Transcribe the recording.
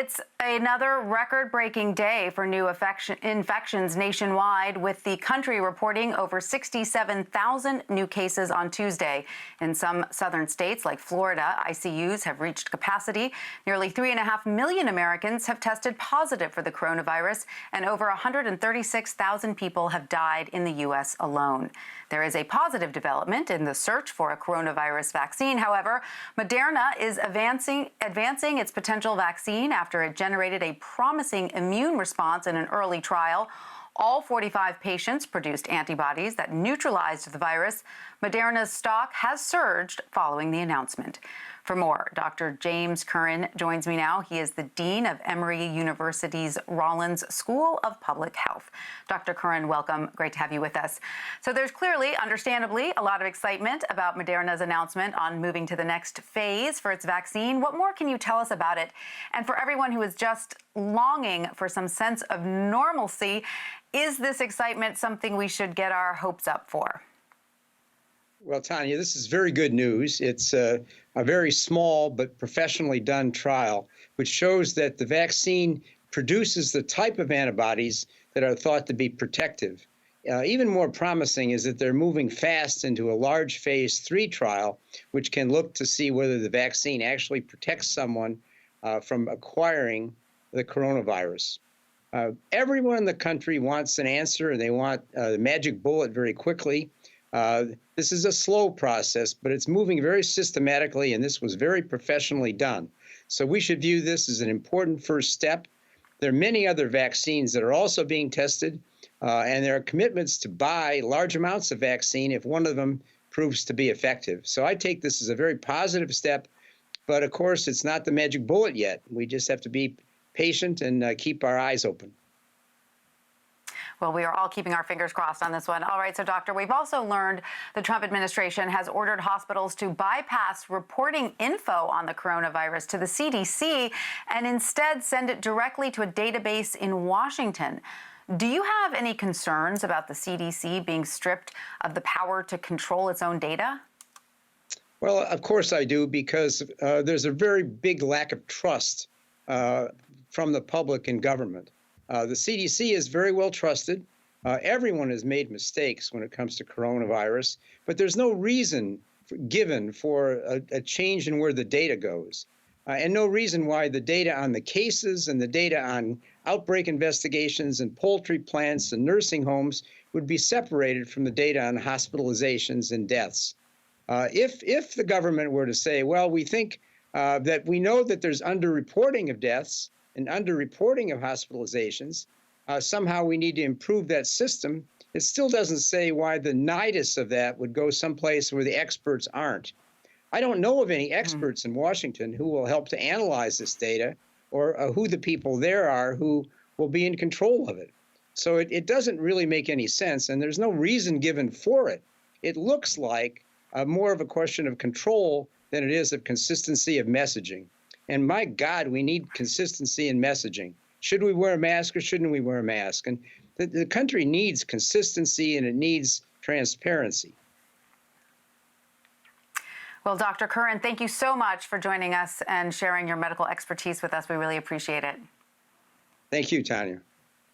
It's another record-breaking day for new infections nationwide, with the country reporting over 67,000 new cases on Tuesday. In some southern states like Florida, ICUs have reached capacity. Nearly 3.5 million Americans have tested positive for the coronavirus, and over 136,000 people have died in the U.S. alone. There is a positive development in the search for a coronavirus vaccine. However, Moderna is advancing its potential vaccine after it generated a promising immune response in an early trial. All 45 patients produced antibodies that neutralized the virus. Moderna's stock has surged following the announcement. For more, Dr. James Curran joins me now. He is the Dean of Emory University's Rollins School of Public Health. Dr. Curran, welcome. Great to have you with us. So there's clearly, understandably, a lot of excitement about Moderna's announcement on moving to the next phase for its vaccine. What more can you tell us about it? And for everyone who is just longing for some sense of normalcy, is this excitement something we should get our hopes up for? Well, Tanya, this is very good news. It's a very small but professionally done trial, which shows that the vaccine produces the type of antibodies that are thought to be protective. Even more promising is that they're moving fast into a large phase 3 trial, which can look to see whether the vaccine actually protects someone from acquiring the coronavirus. Everyone in the country wants an answer, and they want the magic bullet very quickly. This is a slow process, but it's moving very systematically, and this was very professionally done. So we should view this as an important first step. There are many other vaccines that are also being tested, and there are commitments to buy large amounts of vaccine if one of them proves to be effective. So I take this as a very positive step, but of course, it's not the magic bullet yet. We just have to be patient and keep our eyes open. Well, we are all keeping our fingers crossed on this one. All right, so doctor, we've also learned the Trump administration has ordered hospitals to bypass reporting info on the coronavirus to the CDC and instead send it directly to a database in Washington. Do you have any concerns about the CDC being stripped of the power to control its own data? Well, of course I do, because there's a very big lack of trust from the public in government. The CDC is very well trusted. Everyone has made mistakes when it comes to coronavirus, but there's no reason given for a change in where the data goes, and no reason why the data on the cases and the data on outbreak investigations and poultry plants and nursing homes would be separated from the data on hospitalizations and deaths. If the government were to say, well, we think that we know that there's underreporting of deaths and underreporting of hospitalizations, somehow we need to improve that system. It still doesn't say why the nidus of that would go someplace where the experts aren't. I don't know of any experts in Washington who will help to analyze this data, or who the people there are who will be in control of it. So it doesn't really make any sense, and there's no reason given for it. It looks like more of a question of control than it is of consistency of messaging. And my God, we need consistency in messaging. Should we wear a mask or shouldn't we wear a mask? And the country needs consistency, and it needs transparency. Well, Dr. Curran, thank you so much for joining us and sharing your medical expertise with us. We really appreciate it. Thank you, Tanya.